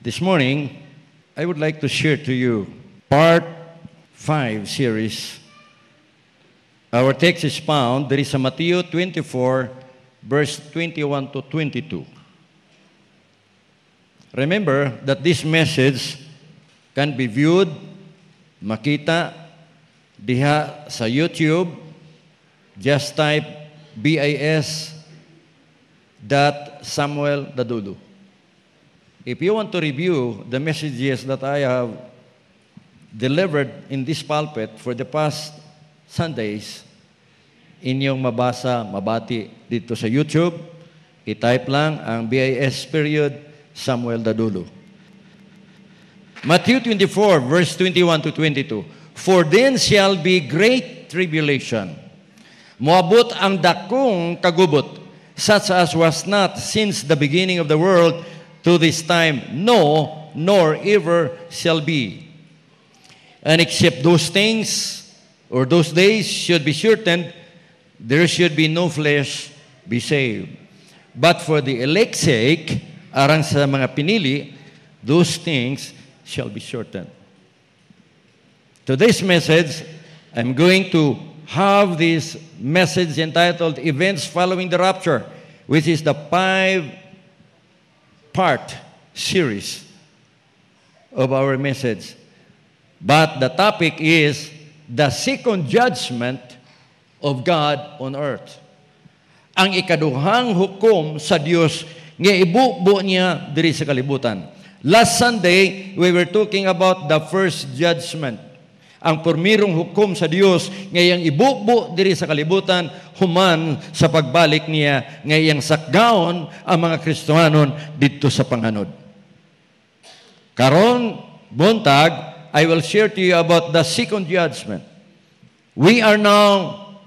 This morning, I would like to share to you part 5 series. Our text is found, there is a Matthew 24, verse 21 to 22. Remember that this message can be viewed, makita, diha sa YouTube. Just type BIS.Samuel Dadulo. If you want to review the messages that I have delivered in this pulpit for the past Sundays, inyong mabati dito sa YouTube, i-type lang ang BIS period Samuel Dadulo. Matthew 24, verse 21 to 22. For then shall be great tribulation. Moabot ang dakong kagubot, such as was not since the beginning of the world to this time, no, nor ever shall be. And except those things, or those days should be shortened, there should be no flesh be saved. But for the elect's sake, arang sa mga pinili, those things shall be shortened. Today's message, I'm going to have this message entitled Events Following the Rapture, which is the 5-part series of our message. But the topic is the second judgment of God on earth. Ang ikaduhang hukom sa Dios nga ibubo niya diri sa kalibutan. Last Sunday, we were talking about the first judgment. Ang permirong hukom sa Dios ngayang ibubo diri sa kalibutan human sa pagbalik niya ngayang sakgaon ang mga Kristiyanon didto sa panganod. Karon buntag, I will share to you about the second judgment. We are now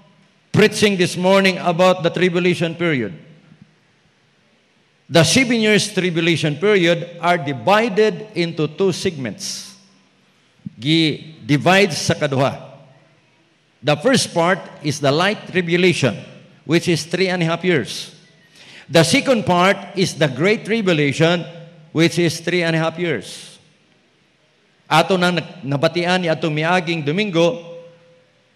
preaching this morning about the tribulation period. The 7 years tribulation period are divided into 2 segments. Divide sa kaduha. The first part is the light tribulation, which is 3.5 years. The second part is the great tribulation, which is 3.5 years. Ato nang nabatian ni atong miaging Domingo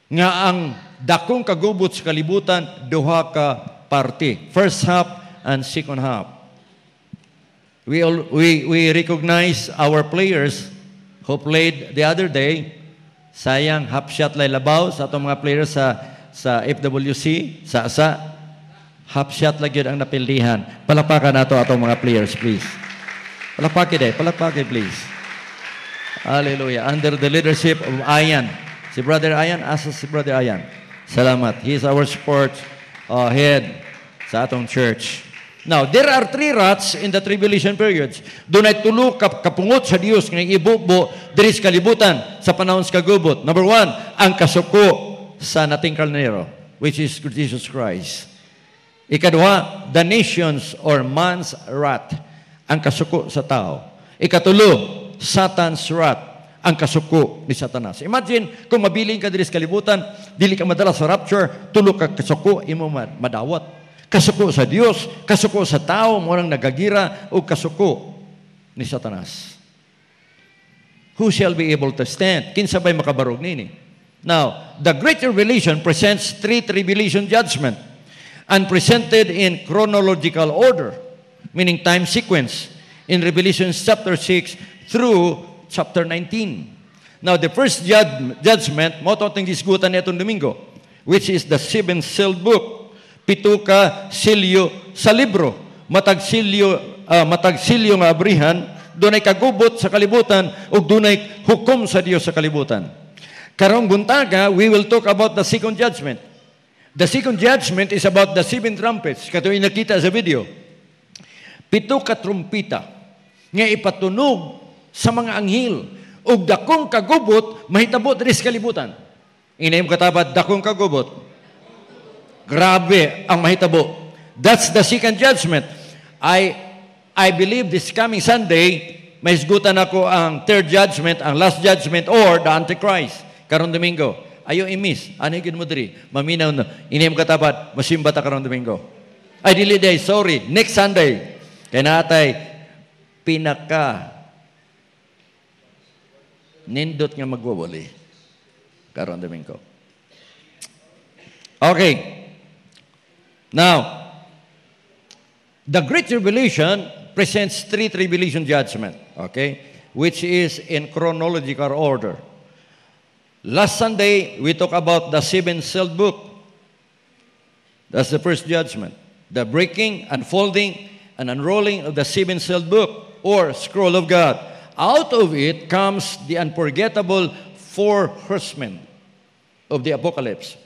nga ang dakong kagubot sa kalibutan duha ka parte, first half and second half. We recognize our players who played the other day. Sayang, half shot lay labaw sa atong mga players sa FWC, sa asa. Half shot lang yun ang napildihan. Palakpakan nato atong mga players, please. Palakpakin, please. Hallelujah. Under the leadership of Ayan. Si Brother Ayan, asa si Brother Ayan. Salamat. He is our sports head sa atong church. Now, there are 3 rats in the tribulation periods. Doon ay tulo kapungot sa Diyos ng ibubo diri sa kalibutan sa panahon sa kagubot. Number 1, ang kasuko sa nating karnero, which is Jesus Christ. Ikaduha, the nations or man's wrath, ang kasuko sa tao. Ikatulo, Satan's wrath, ang kasuko ni Satanas. Imagine kung mabiling ka diri sa kalibutan, dili ka madala sa rapture, tulo ka kasuko, imo madawat. Kasuko sa Dios, kasuko sa tao, morang nagagira, o kasuko ni Satanas. Who shall be able to stand? Kinsabay makabarog nini. Now, the Great Revelation presents 3 tribulation judgment and presented in chronological order, meaning time sequence, in Revelation chapter 6 through chapter 19. Now, the first judgment, mo totong disgutan ni itong Domingo, which is the 7th sealed book. 7 ka silyo sa libro. Matag silyo nga abrihan, dunay kagubot sa kalibutan, o dunay hukom sa Dios sa kalibutan. Karong buntaga, we will talk about the second judgment. The second judgment is about the 7 trumpets. Katuloy nakita sa video. 7 ka trumpita nga ipatunog sa mga anghel, ug dakong kagubot mahitabo diri sa kalibutan. Inayong katapat, dakong kagubot. Grabe ang mahitabo. That's the second judgment. I believe this coming Sunday, may isgutan ako ang third judgment, ang last judgment, or the Antichrist. Karong Domingo. Ayaw i-miss. Ano yung mo diri? Maminaw na. Inayong katapat, masimba ta karong Domingo. Ay, dili day, sorry. Next Sunday. Kaya natay, pinaka Nindot nga magwawali. Karon damin ko. Okay. Now, the Great Tribulation presents three tribulation judgment, okay, which is in chronological order. Last Sunday, we talked about the seven-sealed book. That's the first judgment. The breaking, unfolding, and unrolling of the seven-sealed book, or scroll of God. Out of it comes the unforgettable four horsemen of the apocalypse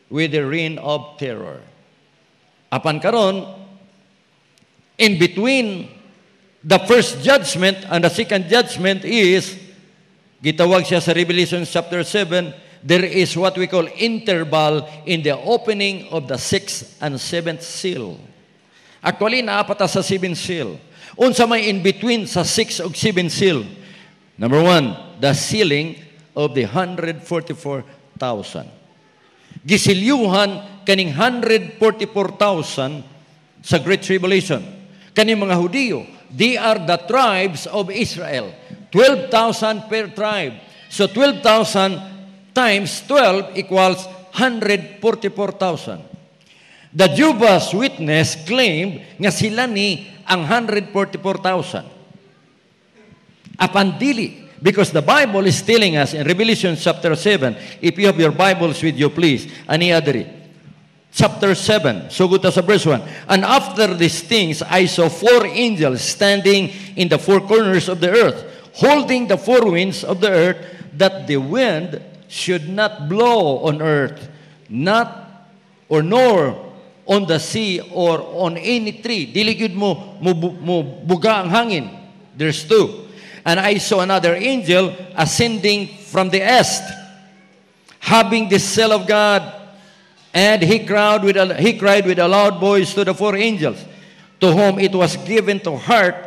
with the reign of terror. Apan karon, in between the first judgment and the second judgment is, gitawag siya sa Revelation chapter 7, there is what we call interval in the opening of the sixth and seventh seal. Actually, naapat sa seventh seal. Unsa may in between sa sixth ug seventh seal? Number one, the sealing of the 144,000. Gisilyuhan kaning 144,000 sa Great Tribulation. Kaning mga Hudiyo, they are the tribes of Israel. 12,000 per tribe. So 12,000 times 12 equals 144,000. The Jehovah's Witness claimed nga sila ni ang 144,000. Apan dili, because the Bible is telling us in Revelation chapter 7, if you have your Bibles with you, please, ani adri. Chapter 7, sugod ta sa verse 1. And after these things, I saw four angels standing in the four corners of the earth, holding the four winds of the earth, that the wind should not blow on earth, nor on the sea or on any tree. Dili gyud mo buga ang hangin. There's two. And I saw another angel ascending from the east, having the seal of God, and he cried with a loud voice to the four angels, to whom it was given to hurt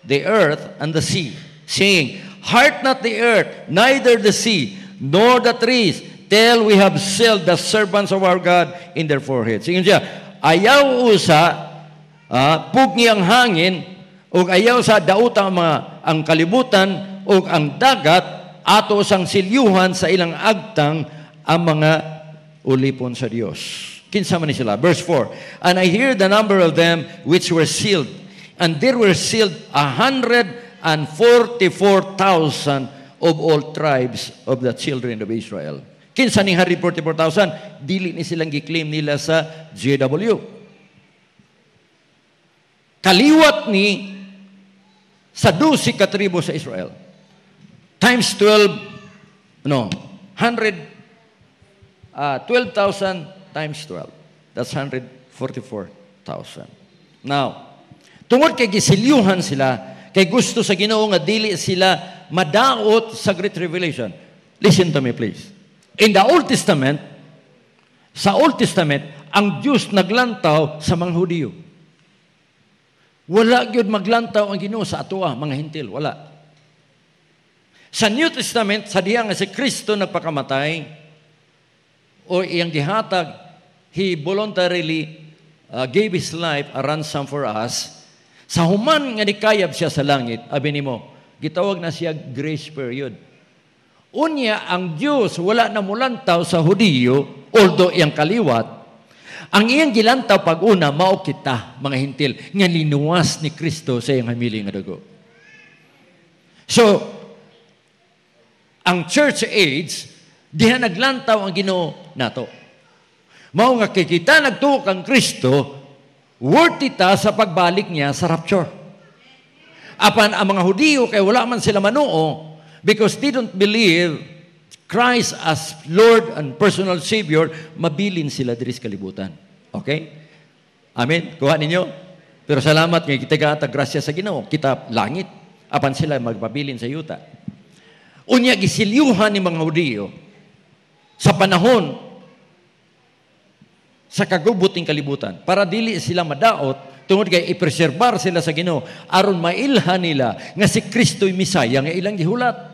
the earth and the sea, saying, Hurt not the earth, neither the sea, nor the trees, till we have sealed the servants of our God in their foreheads. Sige siya, ayaw usa, pugni ang hangin, o ayaw sa dautang ang kalibutan, o ang dagat, ato sang silyuhan sa ilang agtang ang mga ulipon sa Dios. Kinsa man ni sila? Verse 4, And I hear the number of them which were sealed, and there were sealed 144,000 of all tribes of the children of Israel. Kinsa ning 144,000? Dili ni silang giklaim nila sa JW. Kaliwat ni sa 12 katribo sa Israel. Times 12, 12,000 times 12. That's 144,000. Now, tungod kay gisilyuhan sila, kay gusto sa Ginoo nga dili sila madaot sa Great Revelation. Listen to me, please. In the Old Testament, sa Old Testament, ang Diyos naglantaw sa mga Hudiyo. Wala gyud maglantaw ang Ginoo sa atoa, mga hintil, wala. Sa New Testament, sa diha nga si Kristo nagpakamatay, o iyang gihatag, He voluntarily gave His life a ransom for us. Sa human nga nikayab siya sa langit, abi nimo, gitawag na siya grace period. Unya, ang Diyos wala na mulantaw sa Hudiyo, although iyang kaliwat, ang iyang gilantaw pag-una, mao kita, mga hintil, nga linuwas ni Kristo sa iyang hamiling nga dugo. So, ang church age, diha naglantaw ang Ginoo nato. Mao nga kay kita nagtuo kang Kristo, worthy ta sa pagbalik niya sa rapture. Apan ang mga Hudiyo kay wala man sila manuo because they don't believe Christ as Lord and personal Savior, mabilin sila diri sa kalibutan. Okay? Amen? Kuha ninyo? Pero salamat nga kita gatag grasya sa Ginoo, kita langit apan sila magpabilin sa yuta. Unya gisilyuhan ni mga Hudiyo sa panahon sa kagubuting kalibutan para dili sila madaot tungod kay ipreserbar sila sa Ginoo aron mailhan nila nga si Kristo'y Misaya nga ilang gihulat.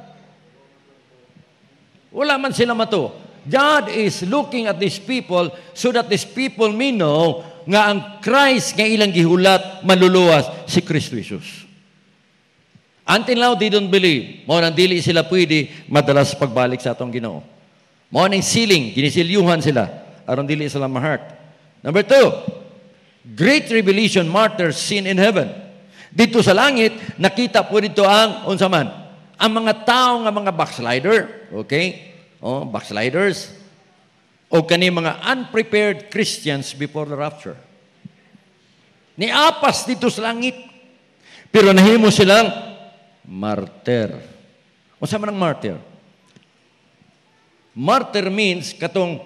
Wala man sila mato. God is looking at these people so that these people may know nga ang Christ nga ilang gihulat maluluwas si Kristo Jesus. Until now, they don't believe. Mo nang dili sila pwede madalas pagbalik sa atong Ginoo. Mo nang siling, ginisilyuhan sila aron dili sila ma-hurt. Number 2, great revelation, martyrs seen in heaven. Dito sa langit, nakita po dito ang unsa man, ang mga tao nga mga backslider, okay? Oh, backsliders. O kani mga unprepared Christians before the rapture. Niapas dito sa langit. Pero nahimo silang martyr. Unsa man ang martyr? Martyr means katong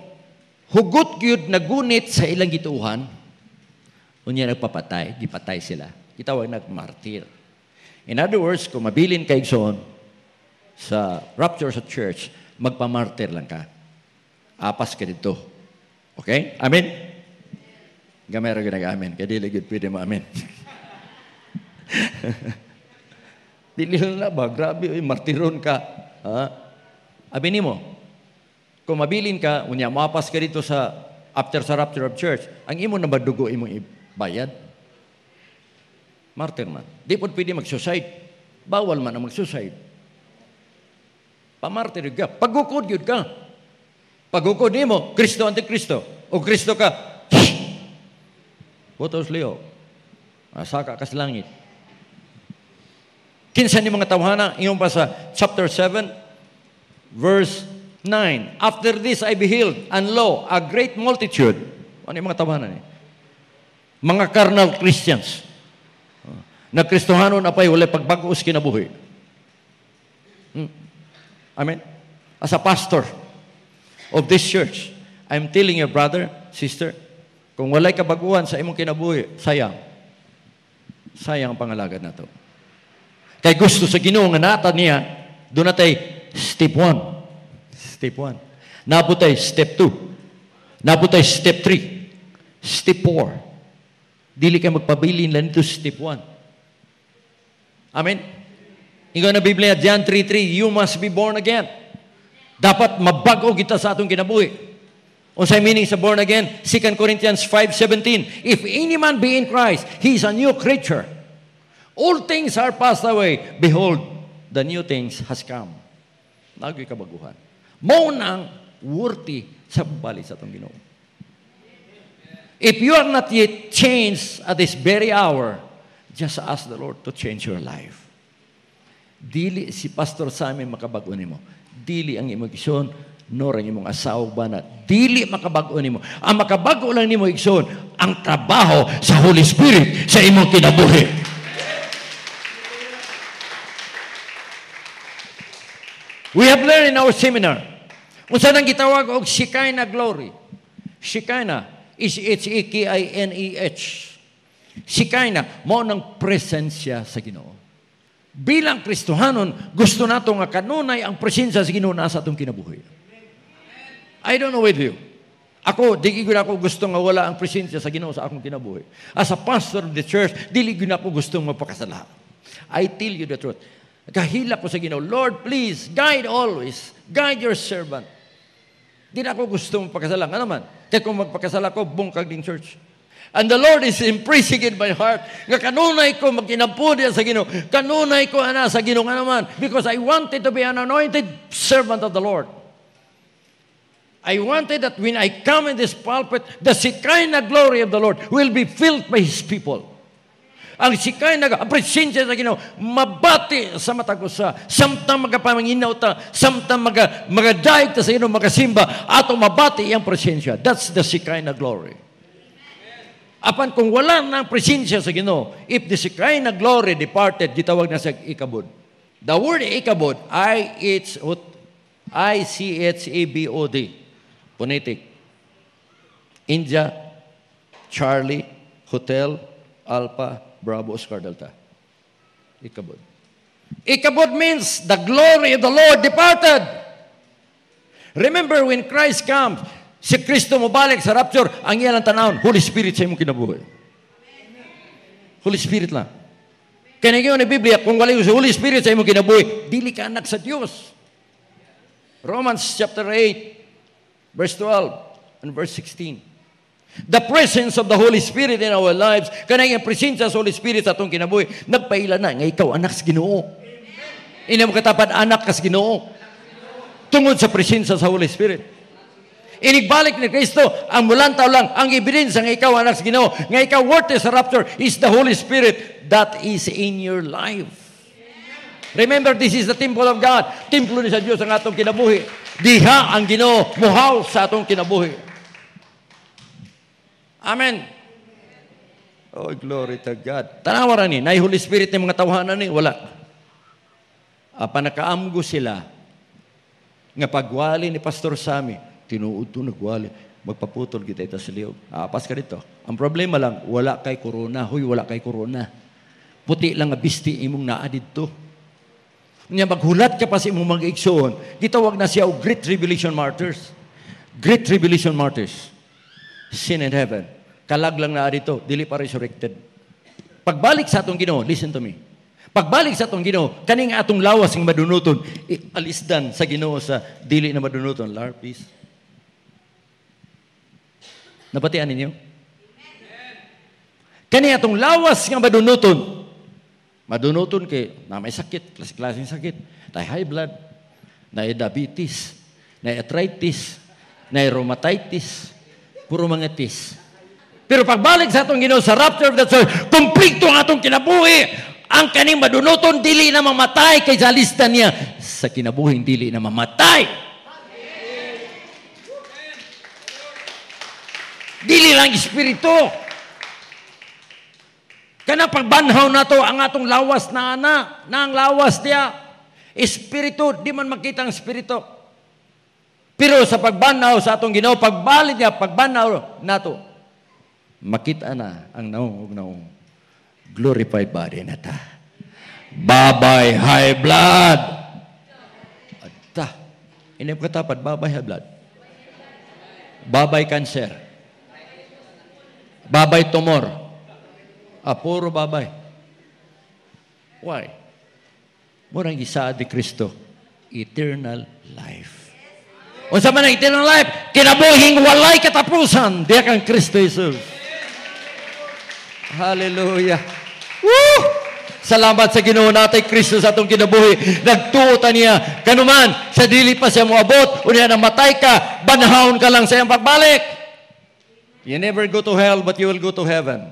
hugot gyud nagunit sa ilang gituuhan. Unya nagpapatay, gipatay sila. Gitawag nagmartyr. In other words, kung mabilin kay igsoon sa rapture sa church, magpamartyr lang ka. Apas ka dito. Okay? Amen? Gamay ra gyud amen. Kaya dili gyud pwede mo amen. Dili na ba? Grabe, martiron ka. Ha? Abi nimo, kung mabilin ka, unya mapas ka dito sa after sa rapture of church, ang imo na badugo imong ibayad. Martyr man. Di po pwede mag-suicide. Bawal man ang mag-suicide. Pamartyr ka. Pagukod yun ka. Pagukod nimo, Kristo anti-Kristo. O Kristo ka, putos liyo. Asaka ka sa langit. Kinsa ni mga tawhana, ingon pa sa chapter 7, verse 9. After this I beheld, and lo, a great multitude. Ano yung mga tawhana ni? Mga carnal Christians. Nagkristohanon apay, wala pagbago sa kinabuhi. Amen? As a pastor of this church, I'm telling you, brother, sister, kung walay kabaguhan sa imong kinabuhi, sayang. Sayang ang pangalagad na to. Kay gusto sa Ginoo nga nata niya, doon natay step 1. Step 1. Nabutay step 2. Nabutay step 3. Step 4. Dili ka magpabilin lang ito step 1. Amen? Ingon na Biblia, John 3:3, you must be born again. Dapat mabago kita sa atong kinabuhi. Unsay meaning sa born again? 2 Corinthians 5:17. If any man be in Christ, he is a new creature. All things are passed away. Behold, the new things has come. Nagoy kabaguhan. Mao nang worthy sa balik sa atong Ginoo. If you are not yet changed at this very hour, just ask the Lord to change your life. Dili si Pastor Simon makabago nimo. Dili ang imong igsoon, nor ang imong asawa ba na dili makabago nimo. Ang makabago lang nimo igsoon, ang trabaho sa Holy Spirit sa imong kinabuhi. We have learned in our seminar, unsa nang gitawag og Shekinah glory. Shekinah is Shekinah. Shekinah, mao nang presensya sa Ginoo. Bilang Kristohanon, gusto nato nga kanunay ang presensya sa Ginoo sa atong kinabuhi. I don't know with you. Ako, di gyud ako gusto nga wala ang presensya sa Ginoo sa akong kinabuhi. As a pastor of the church, dili gyud ako gusto magpakasala. I tell you the truth. Kahila ko sa Ginoo, Lord, please, guide always. Guide your servant. Di na ako gusto magpakasala. Nga naman, kaya kung magpakasala ko, bungkag din church. And the Lord is impressing in my heart. Nga kanunay ko magkinampo diya sa Ginoo. Kanunay ko ana sa Ginoo nga naman. Because I wanted to be an anointed servant of the Lord. I wanted that when I come in this pulpit, the Shekinah glory of the Lord will be filled by His people. Ang Shekinah, ang presensya sa Ginoo, mabati sa matag usa. Samtang magapamanginaw ta, samtang magadaig ta sa Ginoo, magasimba, ato mabati ang presensya. That's the Shekinah glory. Apan kung wala nang presensya sa Ginoo, if the Shekinah glory departed, gitawag na sa ikabod. The word ikabod, I-C-H-A-B-O-D, phonetic. India, Charlie, Hotel, Alpha, Bravo, Oscar, Delta. Ikabod. Ikabod means the glory of the Lord departed. Remember when Christ comes, si Kristo mo balik sa rapture, ang iyan ang tanawon, Holy Spirit sa imong kinabuhi. Holy Spirit lang. Kaya nagyon ni Biblia, kung wala yung Holy Spirit sa imong kinabuhi, dili ka anak sa Diyos. Romans chapter 8, verse 12 and verse 16. The presence of the Holy Spirit in our lives, kanang ang presensya sa Holy Spirit sa atong kinabuhi, nagpaila na nga ikaw anak sa Ginoo. Ini mo katapad anak kas Ginoo. Tungod sa presensya sa Holy Spirit. Inigbalik ni Kristo, ang mulantaw lang, ang ebidensya nga ikaw anak sa Ginoo, nga ikaw worthy sa rapture is the Holy Spirit that is in your life. Remember, this is the temple of God. Templo ni sa Diyos ang atong kinabuhi. Diha ang Ginoo, muhaw sa atong kinabuhi. Amen. Oh, glory to God. Tanawa ni, na Holy Spirit ng mga tawhanan ni, wala. Panakaamgo sila, nga pagwali ni Pastor Sammy, tinuod to nagwali, magpaputol kita ito sa liyog. Pas ka dito. Ang problema lang, wala kay corona. Huy, wala kay corona. Puti lang nga bisti imong naa dito. Nga maghulat ka pa sa imong mga igsoon, gitawag na siya o Great Tribulation Martyrs. Great Tribulation Martyrs. Sin in heaven. Kalag lang naa dito, dili pa resurrected. Pagbalik sa atong Ginoo, listen to me. Pagbalik sa atong Ginoo, kaning atong lawas ng madunuton, alisdan sa Ginoo sa dili na madunuton. Lord, peace. Napatian ninyo? Kani atong lawas nga madunuton. Madunuton kay na may sakit, klaseng sakit. Na high blood, na diabetes, na arthritis, na rheumatitis, puro mga tis. Pero pagbalik sa atong Ginoo sa rapture of the church, kumpleto ang atong kinabuhi. Ang kaning madunuton dili na mamatay kay sa lista niya sa kinabuhi dili na mamatay. Dili lang espiritu. Kana pagbanhaw na to ang atong lawas na ana, na ang lawas niya. Espiritu, di man makita ang espiritu. Pero sa pagbanhaw sa atong Ginoo, pagbalik niya, pagbanhaw na to, makita na ang naong glorified body na ta. Babay high blood. Adta. Ini katapat, babay high blood. Babay cancer. Babay tumor. Puro babay. Why? Murang isaad ni Kristo. Eternal life. Unsa man ang eternal life? Kinabuhing walay katapusan. Diya kang Kristo Jesus. Hallelujah. Woo! Salamat sa Ginoo natin, Kristo sa atong kinabuhi. Nagtuotan niya. Kanuman, sa dili pa siya moabot, unya namatay ka, banahon ka lang sa iyang pagbalik. You never go to hell, but you will go to heaven.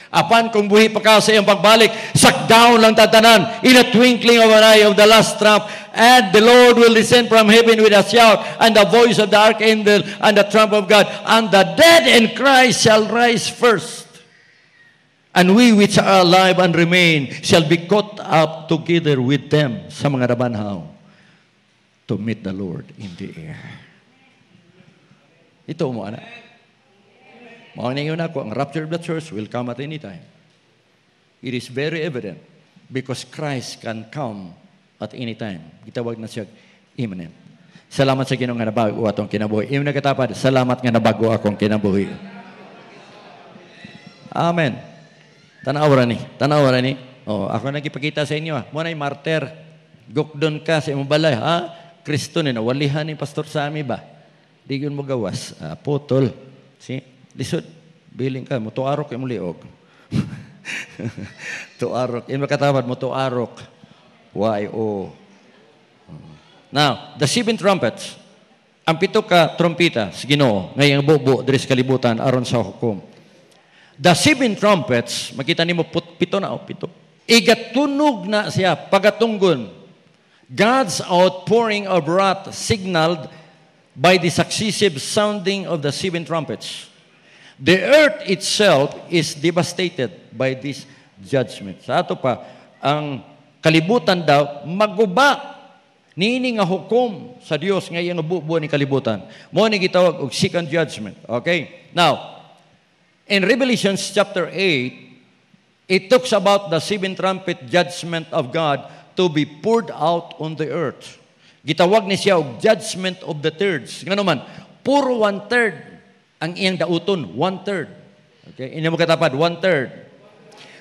Apan kung buhi pa ka sa iyang pagbalik, suck down lang tatanan, in a twinkling of an eye of the last trump, and the Lord will descend from heaven with a shout, and the voice of the archangel, and the trump of God, and the dead in Christ shall rise first. And we which are alive and remain shall be caught up together with them sa mga rabanhaw to meet the Lord in the air. Ito mo, anak. Mauna ako, ang rapture of the church will come at any time. It is very evident because Christ can come at any time. Gitawag na siya imminent. Salamat sa Ginoo nga nabago atong kinabuhi. Imo nakatapad, salamat nga nabago akong kinabuhi. Amen. Tanawra ni. Oh, ako nagipakita sa inyo. Muna yung martyr. Gukdon ka sa imong balay. Kristo ni nawalihan ni Pastor Sammy ba? Di yun mo gawas. Putol. See? Lisod. Biling ka. Mutuarok yung liog. Tuarok. Yung makatawad mo, tuarok. Y-O. Now, the seven trumpets. Ang pito ka trompita sa Ginoo. Ngayong bubo, dres kalibutan, aron sa hukom. The seven trumpets, makita nimo pito na pito. Igatunog na siya pagatunggon. God's outpouring of wrath signaled by the successive sounding of the seven trumpets. The earth itself is devastated by this judgment. Sa ato pa, ang kalibutan daw maguba niini nga hukom sa Dios nga iyang bubuo ni kalibutan. Mo ni gitawag og second judgment. Okay? Now, in Revelation chapter 8, it talks about the seven trumpet judgment of God to be poured out on the earth. Gitawag ni siya og judgment of the thirds. Ngano man, puro 1/3 ang iyang dauton, 1/3. Okay, ina mo katapad, 1/3.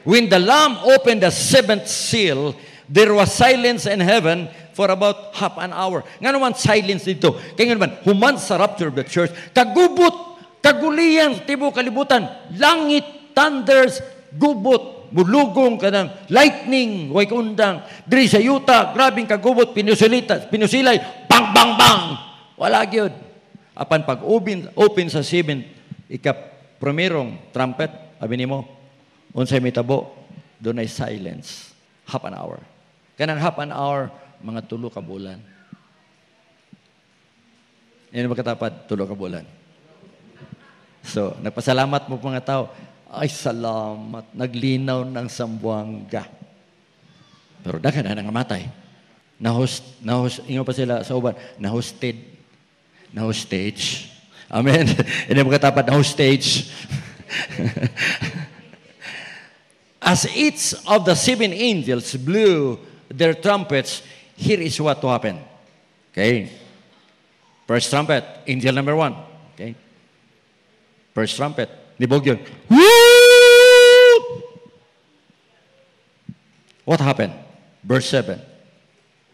When the Lamb opened the seventh seal, there was silence in heaven for about half an hour. Ngano man silence dito? Kaya ngano man, human sa rapture of the church, kagubot, kagulian, tibo kalibutan, langit, thunders, gubot. mulugong ka ng lightning, way kundang, diri sa yuta, grabing kagubot, pinusilay, bang, bang, bang. Wala gyud. Apan pag open sa 7, primerong trumpet, abi nimo, unsay mitabo, doon ay silence. Half an hour. Kanang half an hour, mga 3 ka bulan. Yan ba katapad? 3 ka bulan. So, nagpasalamat mo mga tao, ay salamat, naglinaw ng Sambuanga. Pero daghan na nangamatay. Ingo pa sila sa uban, na-hostage. Amen. Hindi mo katapat, na-hostage. As each of the 7 angels blew their trumpets, here is what to happen. Okay. First trumpet, angel number 1. Okay. First trumpet, nibog yun. Woo! What happened? Verse 7.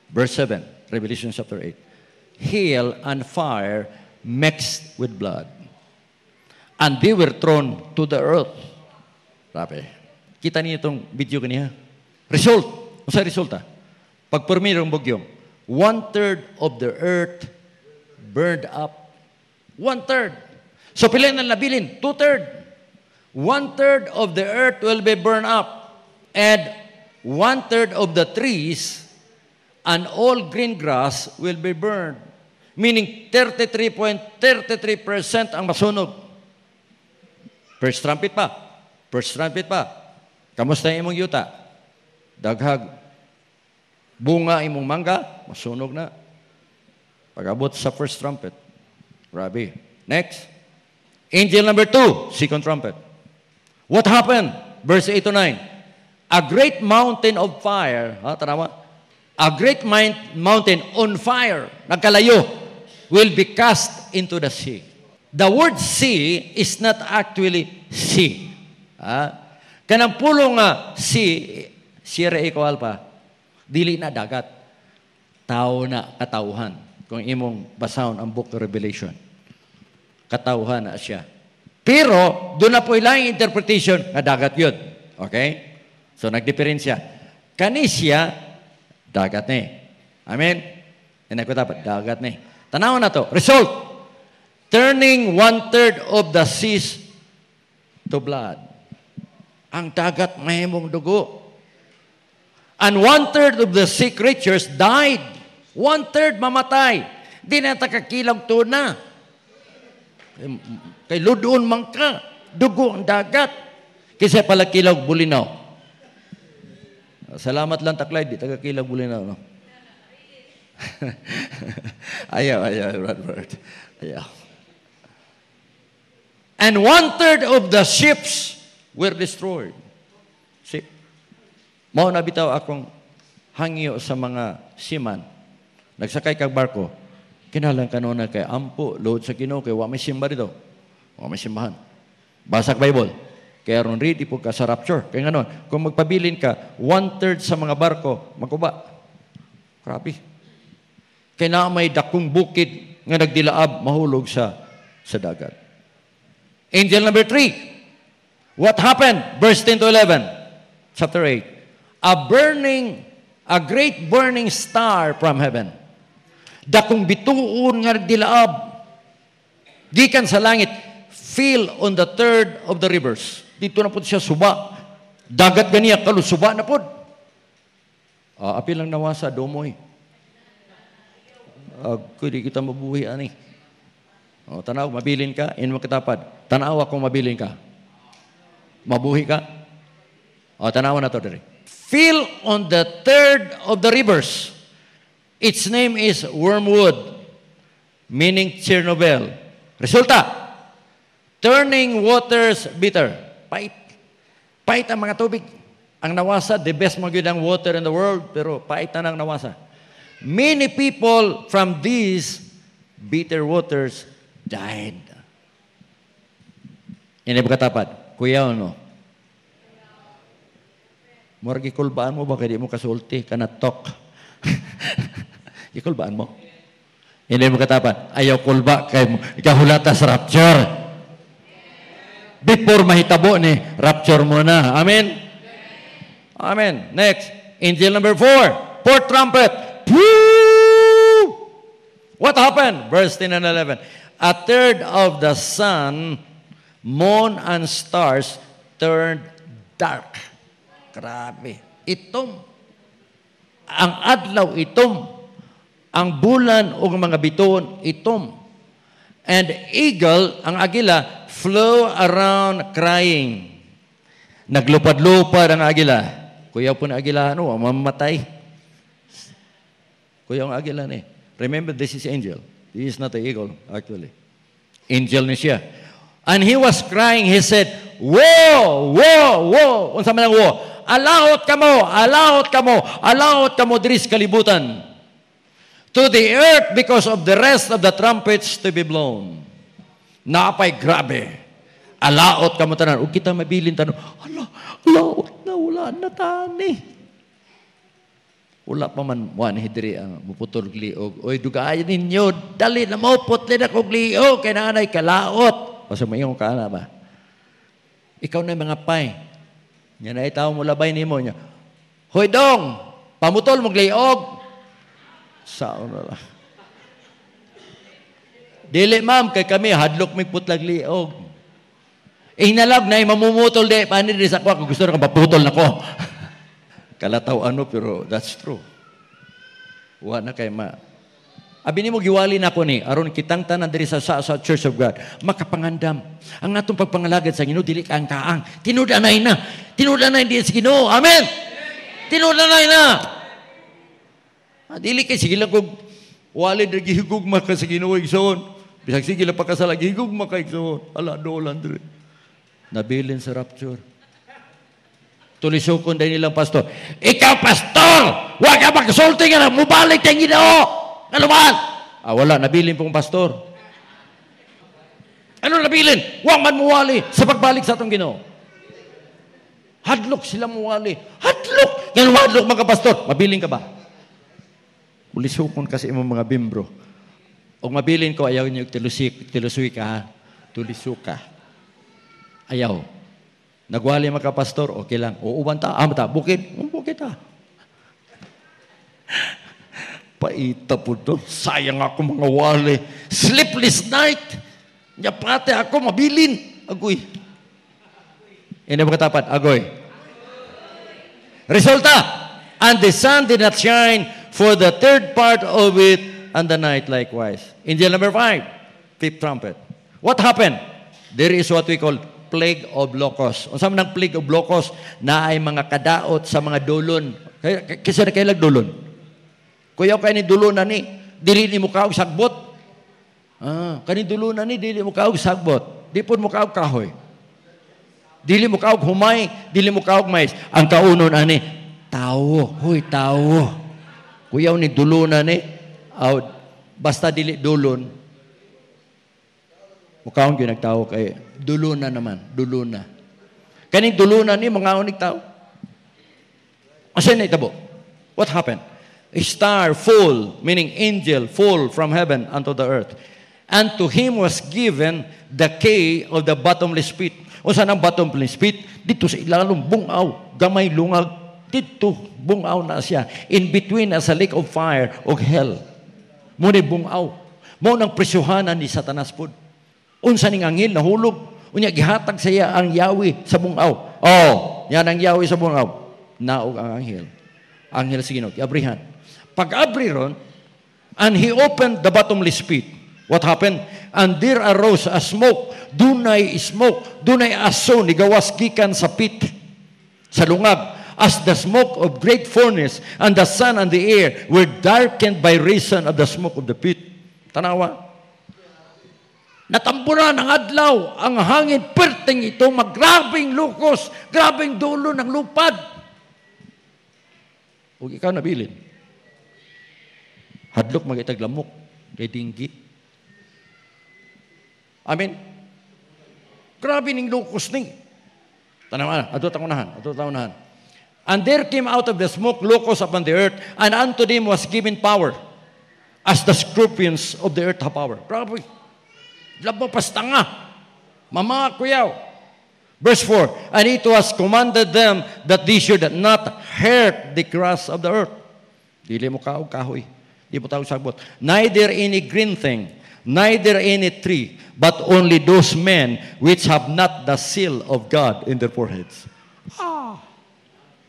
Verse 7, Revelation chapter 8. Hail and fire mixed with blood. And they were thrown to the earth. Grabe. Kita niyo itong video kaniya. Result. Ano sa resulta? Pag permirong bugyong, 1/3 of the earth burned up. 1/3. So pila na nabilin? 2/3. 1/3 of the earth will be burned up. And 1/3 of the trees and all green grass will be burned. Meaning 33.33% ang masunog. First trumpet pa. First trumpet pa. Kamusta imong yuta? Daghag. Bunga imong mangga, masunog na. Pag-abot sa first trumpet. Grabe. Next. Angel number 2, second trumpet. What happened? Verse 8 to 9. A great mountain of fire, tanawa? A great mountain on fire, nagkalayo, will be cast into the sea. The word sea is not actually sea. Kanang pulong nga sea, sira ikaw alpa, dili na dagat. Tao na katauhan. Kung imong basahon ang book of Revelation. Katauhan na siya. Pero, doon na po ilang interpretation na dagat yun. Okay? So, nagdiferensya. Kanisya, dagat na Amen? Yan ako dapat, dagat na Tanawan na to. Result, turning 1/3 of the seas to blood. Ang dagat mahimong dugo. And 1/3 of the sea creatures died. 1/3 mamatay. Di na takakilang tuna. Kay ludoon man ka, dugo ang dagat. Kasi pala kilaw bulinaw. Salamat lang taklay, di taga kilaw bulinaw. No? ayaw, Robert. Ayaw. And 1/3 of the ships were destroyed. See? Mao na bitaw akong hangyo sa mga seaman. Nagsakay kag barko. Kinalang kanuna kay ampo, load sa Ginoo kay wa may simba dito. Wa may simbahan. Basak Bible. Kaya ron ready po ka sa rapture. Kaya nganon, kung magpabilin ka, 1/3 sa mga barko, magkuba. Grabe. Kaya na may dakong bukid nga nagdilaab, mahulog sa dagat. Angel number 3. What happened? Verse 10 to 11. Chapter 8. A great burning star from heaven. Dakong bituon nga nagdilaab. Gikan sa langit, fell on the 3rd of the rivers. Dito na po siya suba. Dagat ganiya, kalusuba na po. Apil lang nawasa, domoy. Kundi kita mabuhi, ani. Tanaw, mabilin ka, inmo kitapad. Tanaw akong mabilin ka. Mabuhi ka. Tanaw na to diri. Fell on the 3rd of the rivers. Its name is Wormwood, meaning Chernobyl. Resulta, turning waters bitter. Pait. Pait ang mga tubig. Ang nawasa, the best magyud ang water in the world, pero pait na ang nawasa. Many people from these bitter waters died. Ini katapat. Kuya ano? Morgi kulbaan mo ba kaya di mo kasulti kana tok? Ikulbaan mo. Hindi mo katapan, ayaw kulba kay mo. Ikahulata sa rapture. Before mahitabo ni, rapture mo na. Amen? Amen. Next, angel number 4, fourth trumpet. Woo! What happened? Verse 10 and 11. A third of the sun, moon, and stars turned dark. Grabe. Itom. Ang adlaw, itom. Ang bulan o mga bituon, itom. And eagle, ang agila, flew around crying. Naglupad-lupad ang agila. Kuya po na agila, ano, mamamatay. Kuya ang agila ni. Remember, this is angel. This is not the eagle, actually. Angel ni siya. And he was crying, he said, "Woe! Woe! Woe!" Unsa man ang woe? Alahot kamo! Alahot kamo! Alahot kamo diris kalibutan. To the earth because of the rest of the trumpets to be blown. Napay grabe. Alaot kamo tanan. O kita mabilin tanan. Alaot na wala na tani. Wala pa man wan hidri ang muputol gliog. Oy dugayan ninyo. Dali na mo putli na kog liog. Kay nanay kalaot. Basta mayong ka na ba? Ikaw na mga pay. Yan ay tao mo labay ni mo niya. Hoy dong, pamutol mong liog. Sao na lang. Dili ma'am, kay kami, hadlok may putlag liog. Inalab na mamumutol di, paano din sa ko, gusto na ka maputol na ko. Kalataw ano, pero that's true. Wala na kay ma. Abi ni mo giwali na ko ni, aron kitang tanan diri sa Church of God, makapangandam. Ang atong pagpangalagad sa Ginoo dili kaang kaang. Tinudanay na. Tinudanay di sa Ginoo. Amen. Tinudanay na. Dili kay sige lang kog wali diri gihigugma ka sa Ginoo igsoon. Bisag sige lang pakasala gihigugma ka igsoon. Ala dolan diri. Nabilin sa rapture. Tulisokon din nilang pastor. Ikaw pastor, wa ka magsulti nga mubalik tayong Ginoo. Ano man? Wala, nabilin pong pastor. Ano nabilin? Huwag man muwali sa pagbalik sa atong Ginoo. Hadlok sila muwali. Hadlok! Yan hadlok mga pastor. Mabilin ka ba? Ulisukon kasi imong mga bimbro. O mabilin ko, ayaw niyo tilusuy ka ha. Tulisuk ka. Ayaw. Nagwali mga pastor, okay lang. Uuban ta, bukid. Bukid ta. Paita po to. Sayang ako mga wali. Sleepless night. Nyapate ako, mabilin. Agoy. Hindi ba katapat? Agoy. Resulta. And the sun did not shine for the third part of it, and the night likewise. Angel number 5, fifth trumpet. What happened? There is what we call plague of locusts. Ang sabi ng plague of locusts na ay mga kadaot sa mga dulon. Kasi na kailag dulon. Kuya kayo ni dulunan ni, dili ni mo kaog sagbot. Kani dulunan ni, dili mo kaog sagbot. Di po mo kaog kahoy. Dili mo kaog humay, dili mo kaog mais. Ang kaunon ani, tao. Hoy, tao. Kuya ni dulunan ni, basta dili dulon. Mukaon yung nagtao kay duluna naman, duluna. Kani dulunan ni, mga unig tao. Asan na itabo? What happened? A star fall, meaning angel, fall from heaven unto the earth. And to him was given the key of the bottomless pit. O saan ang bottomless pit? Dito sa ilalong bungaw, gamay lungag. Dito, bungaw na siya. In between as a lake of fire o hell. Muna bungaw. Muna ang presyuhanan ni Satanas po. Unsa ning angel nahulog. Unya gihatag sa iya ang yawi sa bungaw. Yan ang yawi sa bungaw. Naog ang anghel. Anghel sa Ginoo, abrihan. Pag-abri ron, and he opened the bottomless pit. What happened? And there arose a smoke. Dunay smoke. Dunay aso ni gawas gikan sa pit. Sa lungag. As the smoke of great furnace, and the sun and the air were darkened by reason of the smoke of the pit. Tanawa. Natamburan ang adlaw, ang hangin, perting ito, maggrabing lukos, grabing dulo ng lupad. Huwag ikaw nabilin. Hadlok magitag lamok, kay dinggi. Amen? Grabe ning lukos ning. Tanawa, adto takunahan. And there came out of the smoke locusts upon the earth, and unto them was given power, as the scorpions of the earth have power. Grabe. Labo pastanga. Mama kuyaw. Verse 4, and it was commanded them that they should not hurt the grass of the earth. Dili mo kahoy. Di mo tawag sagbot. Neither any green thing, neither any tree, but only those men which have not the seal of God in their foreheads.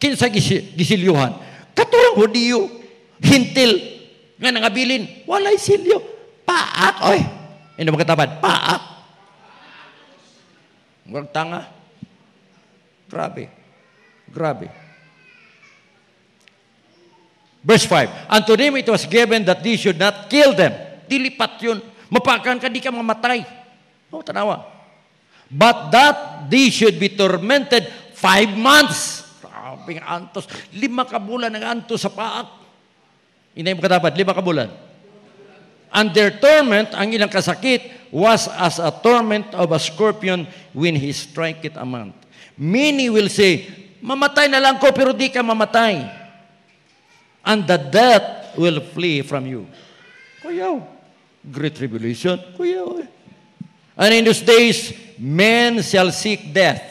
Kinsa gisilyuhan? Katurang Hudiyo, hintil, nga nangabilin, walay silyo. Paak, oy. Hindi mo katabad, paak. Huwag tanga. Grabe. Verse 5, and to them it was given that they should not kill them. Dilipat yun. Mapakan ka, di ka mamatay. Tanawa. But that they should be tormented 5 months. Grabe nga antos. 5 kabulan ang antos sa paak. Inay mo katapat, 5 kabulan. And their torment, ang ilang kasakit, was as a torment of a scorpion when he striketh a man. Many will say, mamatay na lang ko, pero di ka mamatay. And the death will flee from you. Kuyaw. Great tribulation. Kuyaw. And in those days, men shall seek death.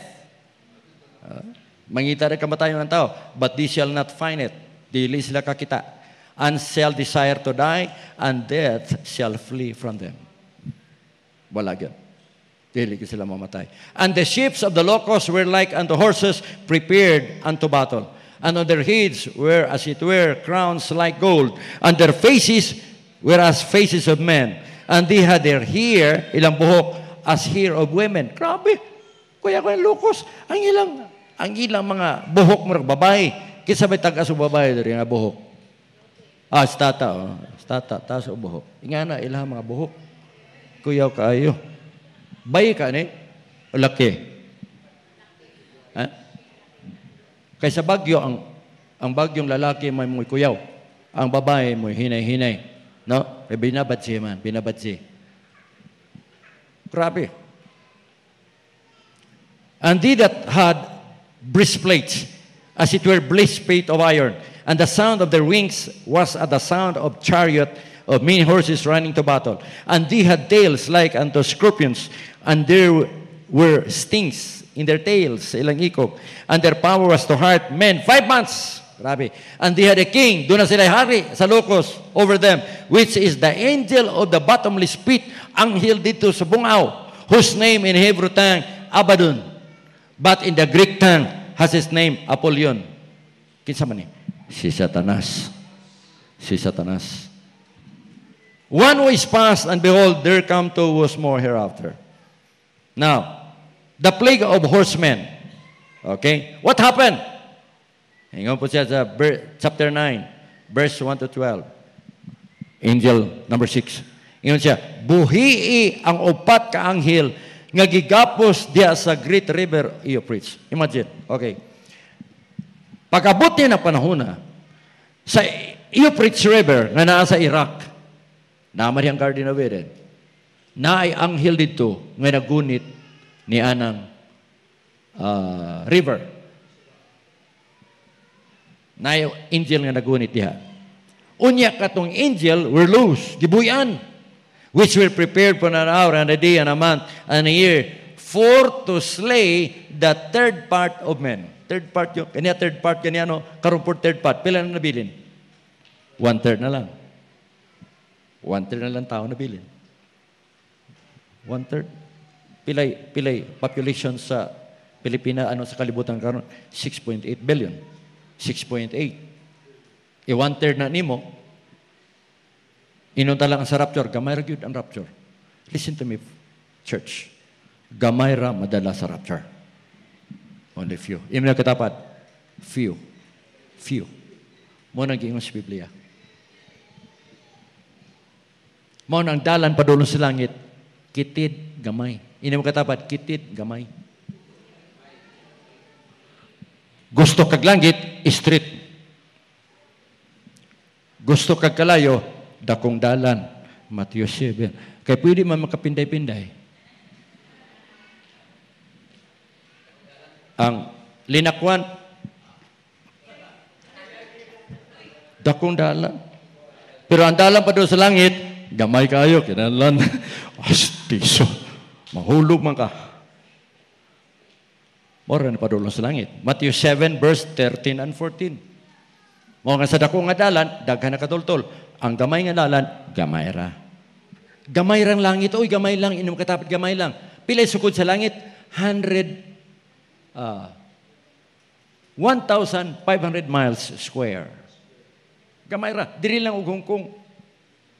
Mangita rin kamatayon ng tao, but they shall not find it. Dili sila kakita. And shall desire to die, and death shall flee from them. Wala yan. Dili sila mamatay. And the ships of the locusts were like unto horses prepared unto battle. And on their heads were, as it were, crowns like gold. And their faces were as faces of men. And they had their hair, ilang buhok, as hair of women. Grabe. Kuya lukos. Ang ilang mga buhok mo babae. Kisa may tagas o babae dari nga buhok. Stata. Stata, taas o buhok. Nga na, ilang mga buhok. Kuya kaayo. Bayi ka ni? O laki? Ha? Kaysa bagyo, ang bagyong lalaki may muy kuyaw. Ang babae muy hinay-hinay. No? Binabadsi man. Binabadsi. Grabe. And they that had breastplates, as it were breastplate of iron, and the sound of their wings was as the sound of chariot of many horses running to battle. And they had tails like unto scorpions, and there were stings in their tails, ilang ikog. And their power was to hurt men 5 months. Grabe. And they had a king, doon na sila hari sa locos over them, which is the angel of the bottomless pit, anghel dito sa bungaw, whose name in Hebrew tongue, Abaddon, but in the Greek tongue has his name, Apollyon. Kinsa man ni? Si Satanas. Si Satanas. One was past, and behold, there come two was more hereafter. Now, the plague of horsemen. Okay? What happened? Hingon po siya sa chapter 9, verse 1 to 12. Angel number 6. Hingon siya, buhii ang upat ka anghel nga gigapos diya sa great river Euphrates. Imagine. Okay. Pag-abot niya ng panahon sa Euphrates River nga naa sa Iraq, naman ang Garden of Eden, na ay anghel dito nga nagunit ni anang river. Na ay angel nga nagunit diha. Unya katong angel were loose, gibuyan, which were prepared for an hour and a day and a month and a year for to slay the third part of men. Third part yun. Kanya third part, kanya karumport third part. Pila na nabilin? 1/3 na lang. 1/3 na lang tao nabilin. 1/3. Pilay population sa Pilipinas, sa kalibutan karon 6.8 billion. 6.8. 1/3 na nimo, inunta lang sa rapture, gamay ra gyud ang rapture. Listen to me, church. Gamay ra madala sa rapture. Only few. Imo na katapat. Few. Few. Mo nang giingon sa Biblia. Mo nang dalan padulong sa langit, kitid gamay. Imo katapat, kitid gamay. Gusto kag langit, street. Gusto kag kalayo, dakong dalan. Matthew 7. Kaya pwede man makapinday-pinday. Ang linakwan, dakong dalan. Pero ang dalan pa doon sa langit, gamay kayo, kinalan. Astiso. Mahulog man ka. Mora na padulong sa langit. Matthew 7 verse 13 and 14. Mo nga sa dako nga dalan, daghan na katultol. Ang gamay nga dalan, gamay ra. Gamay rang langit, oy gamay lang, inom katapit gamay lang. Pilay sukod sa langit, 1,500 miles square. Gamay ra. Diri lang og Hong Kong.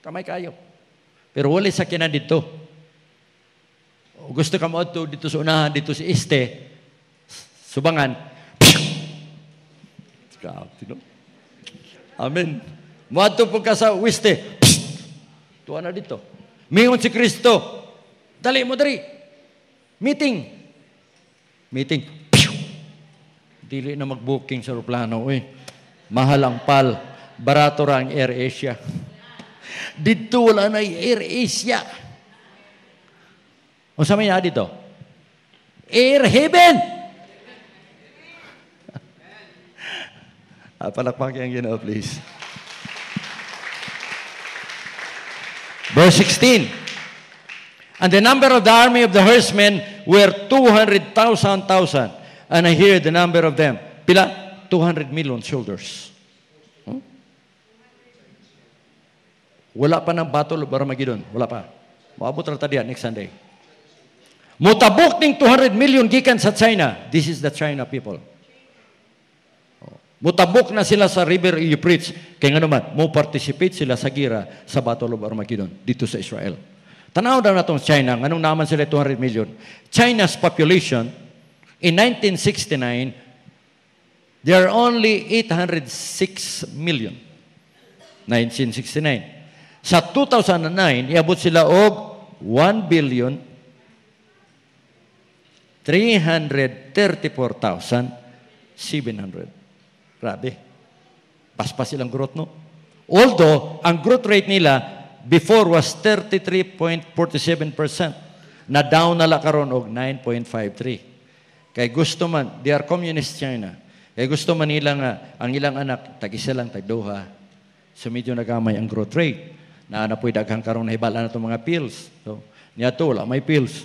Kamay kayo. Pero wala sa kinan dito. O gusto ka mo dito sa unahan, dito sa este, subangan. Amen. Muadto po ka sa weste. Tuwa na dito. Mingon si Kristo. Dali mo dari. Meeting. Dili na mag-booking sa aeroplano. Mahal ang PAL. Barato ra ang Air Asia. Dito wala na Air Asia. O sa may dito? Air Heaven! Palakpakin ang Ginoo, please. Verse 16. And the number of the army of the horsemen were 200,000. And I hear the number of them. Pila? 200 million soldiers. Wala pa ng battle of Armageddon. Wala pa. Maabot ra tadiya next Sunday. Mutabok ning 200 million gikan sa China. This is the China people. Mutabok na sila sa River Euphrates. Kaya nga naman, mo participate sila sa gira sa Battle of Armageddon dito sa Israel. Tanaw daw na itong China. Anong naman sila 200 million? China's population, in 1969, there are only 806 million. 1969. Sa 2009, iabot sila og 1,334,700. Grabe. Paspas silang growth, no? Although, ang growth rate nila before was 33.47%. Na down na karon og 9.53. Kay gusto man, they are communist China. Kay gusto man nila nga, ang ilang anak, tag-isa lang, tag-duha. So medyo nagamay ang growth rate. Na napoy daghang karon na hibala na itong mga pills. So, niya to, wala may pills.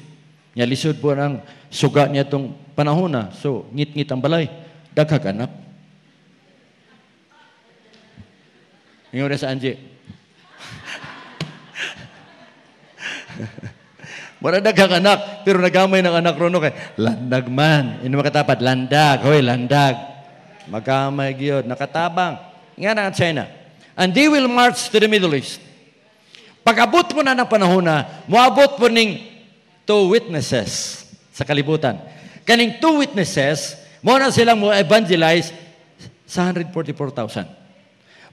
Niya lisod po ang suga niya itong panahon na. So, ngit-ngit ang balay. Daghang anak. Ngayon na sa Angie. Wala daghang anak, pero nagamay ng anak ron kay landag man. Ino makatapat, landag. Hoy, landag. Magamay gyud, nakatabang. Nga na ang China. And they will march to the Middle East. Pag-abot mo na ng panahon na, moabot po ning two witnesses sa kalibutan. Kaning two witnesses, mo na silang mo evangelize sa 144,000.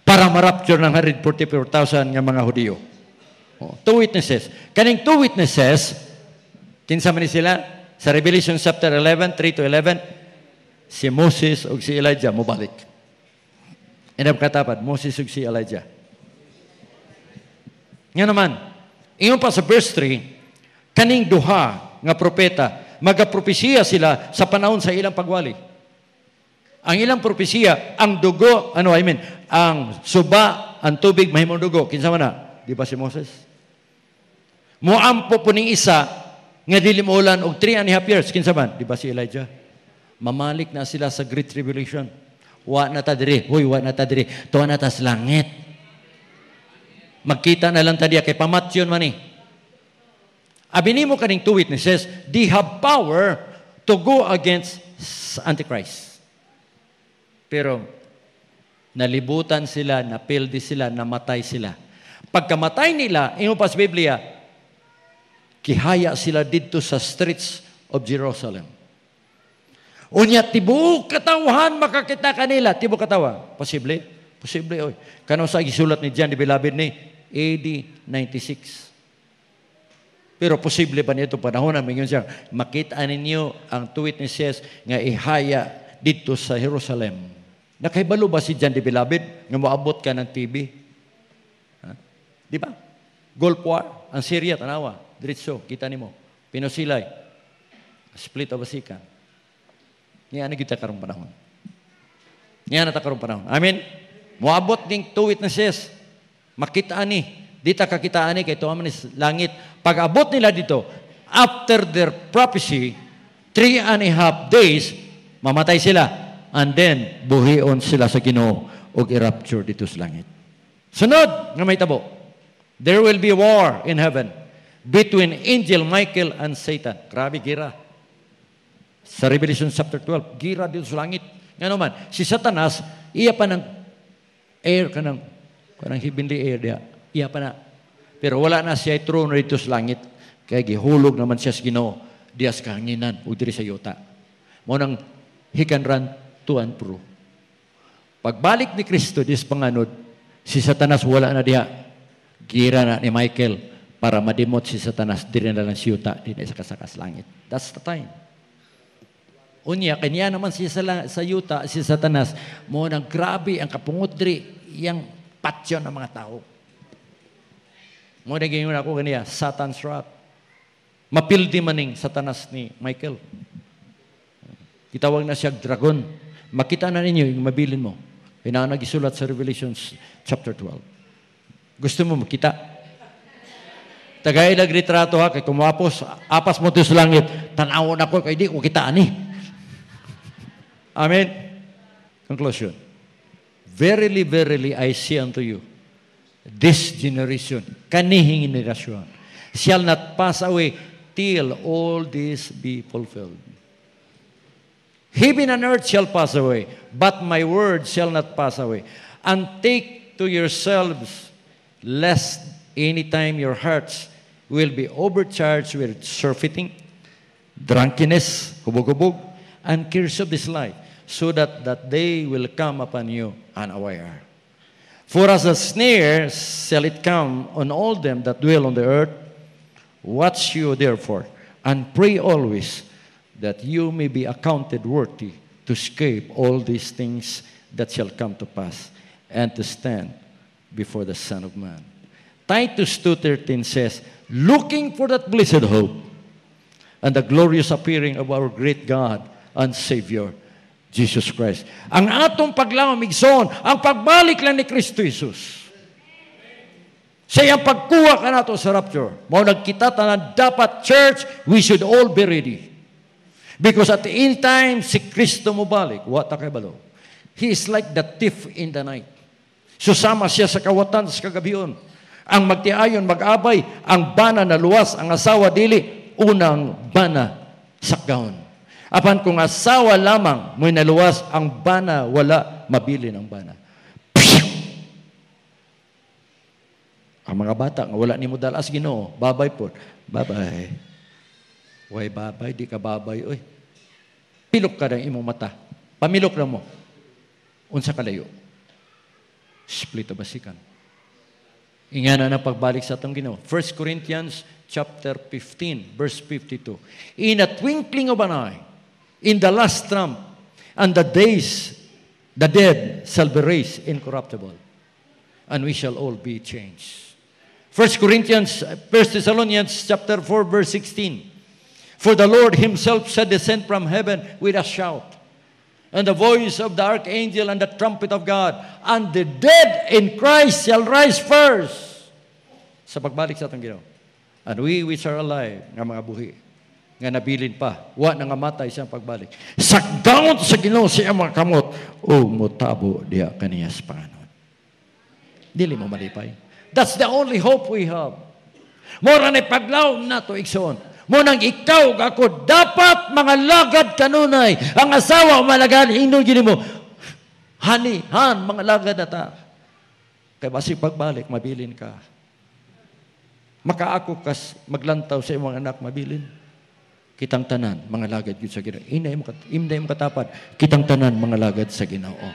Para ma-rapture ng 144,000 nga mga Hudiyo. Two witnesses. Kaning two witnesses, kinsa man ni sila? Sa Revelation chapter 11, 3-11, si Moses ug si Elijah mobalik. Inab katapad, Moses ug si Elijah. Nga naman, ingon pa sa verse 3, kaning duha nga propeta, magapropesiya sila sa panahon sa ilang pagwali. Ang ilang propesiya, ang dugo, ang suba, ang tubig, mahimong dugo. Kinsa man na? Di ba si Moses? Muampo po ning isa, nga dili mo ulan, og 3.5 years. Kinsa man? Di ba si Elijah? Mamalik na sila sa Great Tribulation. Wa na ta diri. Hoy, wa na ta diri. Tuwa na ta sa langit. Magkita na lang ta diya, kay pamatyon man ni. Abini mo kaning two witnesses, they have power to go against Antichrist. Pero, nalibutan sila, napildi sila, namatay sila. Pagkamatay nila, ino pa sa Biblia, kihaya sila dito sa streets of Jerusalem. Unya, tibuok katawhan makakita kanila. Tibuok katawa. Posible? Posible, oy. Kano sa gisulat ni John the Beloved ni AD 96. Pero posible ba nito panahon na mingon siya, makita ninyo ang two witnesses nga ihaya dito sa Jerusalem. Nakahibalo ba si John the Beloved nga moabot ka ng TV? Ha? Di ba? Gulf War, ang Syria, tanawa, diretso, kita nimo. Pinosilay, split of Asikan. Ngayon na kita karong panahon. Ngayon na ta karong panahon. Amen? Moabot ding two witnesses. Makita ni. Dita kakitaan ni kay tuwa man langit. Pag abot nila dito, after their prophecy, 3.5 days, Mamatay sila. And then, buhion sila sa Ginoo o i-rapture dito sa langit. Sunod nga may tabo. There will be war in heaven between Angel Michael and Satan. Grabe, gira. Sa Revelation chapter 12, gira dito sa langit. Nga naman, si Satanas, iya pa ng air, kanang heavenly air diya. Iya pa na. Pero wala na siya throne dito sa langit. Kaya gihulog naman siya sa Ginoo diya sa kahanginan o diri sa yuta. Mo nang he can run to and fro. Pagbalik ni Kristo dis panganod, si Satanas wala na diha. Gira na ni Michael para madimot si Satanas diri na lang sa yuta, diri sa kasakas langit. That's the time. Unya, kanya naman siya sa yuta, si Satanas, mo nang grabe ang kapungot diri, yang patyo ng mga tao. Mo na ganyan ako kaniya, Satan's wrath. Mapildi maning Satanas ni Michael. Kitawag na siya dragon. Makita na ninyo yung mabilin mo. Pinanagisulat sa Revelation chapter 12. Gusto mo makita? Tagay retrato ha, kay kumapos, apas mo to sa langit, tanawon ako, kay di ko kitaan eh. Amen. Conclusion. Verily, verily, I say unto you, this generation, kanihing generation, shall not pass away till all this be fulfilled. Heaven and earth shall pass away, but my word shall not pass away. And take to yourselves, lest any time your hearts will be overcharged with surfeiting, drunkenness, hubog-hubog, and cares of this life, so that day will come upon you unaware. For as a snare shall it come on all them that dwell on the earth. Watch you therefore, and pray always, that you may be accounted worthy to escape all these things that shall come to pass, and to stand before the Son of Man. Titus 2:13 says, looking for that blessed hope, and the glorious appearing of our great God and Savior, Jesus Christ. Ang atong paglaom, igsoon, ang pagbalik lang ni Kristo Jesus. Siya ang pagkuha ka nato sa rapture. Mao nagkita tanan dapat, church, we should all be ready. Because at any time, si Kristo mo balik, what kay balo? He is like the thief in the night. Susama siya sa kawatan sa kagabion. Ang magtiayon, mag-abay, ang bana na luwas, ang asawa dili, unang bana sakdaon. Apan kung asawa lamang mo'y naluwas, ang bana wala, mabili ng bana. Ang mga bata, nga wala ni mo dalas Ginoo, babay po. Babay. Way babay, di ka babay. Oy. Pilok ka ng imong mata. Pamilok na mo. Unsa kalayo. Split o basikan. Ingana na pagbalik sa atong Ginoo. 1 Corinthians chapter 15, verse 52. In a twinkling of an eye, in the last trump, and the days, the dead shall be raised incorruptible, and we shall all be changed. 1 Thessalonians chapter 4, verse 16. For the Lord himself shall descend from heaven with a shout, and the voice of the archangel, and the trumpet of God, and the dead in Christ shall rise first. Sa pagbalik sa atong Ginoo. And we which are alive, nga mga buhi, nga nabilin pa, wa na nga matay siyang pagbalik. Sakdaon sa Ginoo siya mga kamot, o mutabo diya kaniya sa Panginoon. Dili mo malipay. That's the only hope we have. Mora na paglaw na to igsoon. Munang ikaw ako, dapat mga lagad kanunay. Ang asawa o malagad, hinul gini mo, hani, han, mga lagad na ta. Kaya basi pagbalik, mabilin ka. Makaako kas maglantaw sa imong anak, mabilin. Kitang tanan, mga lagad yun sa Ginoo. Imday mo katapad, kitang tanan, mga lagad sa Ginoo.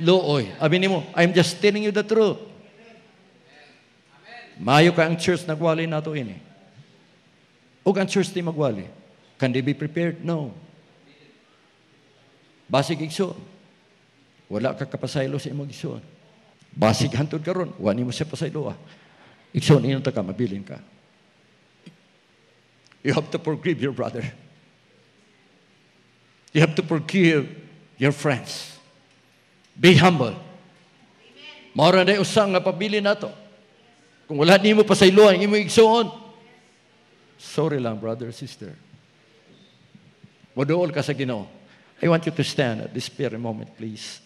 Looy, abi nimo, I'm just telling you the truth. Maayo ka ang church nagwali nato ini. O ang church di magwali. Can they be prepared? No. Basig igsoon. Wala ka kapasaylo sa imong igsoon. Basig hantod karon, wani mo siya pasaylo. Igsoon inong ka, mabilin ka. You have to forgive your brother. You have to forgive your friends. Be humble. Maura na usang nga pabilin nato. Kung wala ni mo pasayloan, imo igsoon. Sorry lang, brother, sister. Moduol ka sa Ginoo. I want you to stand at this very moment, please.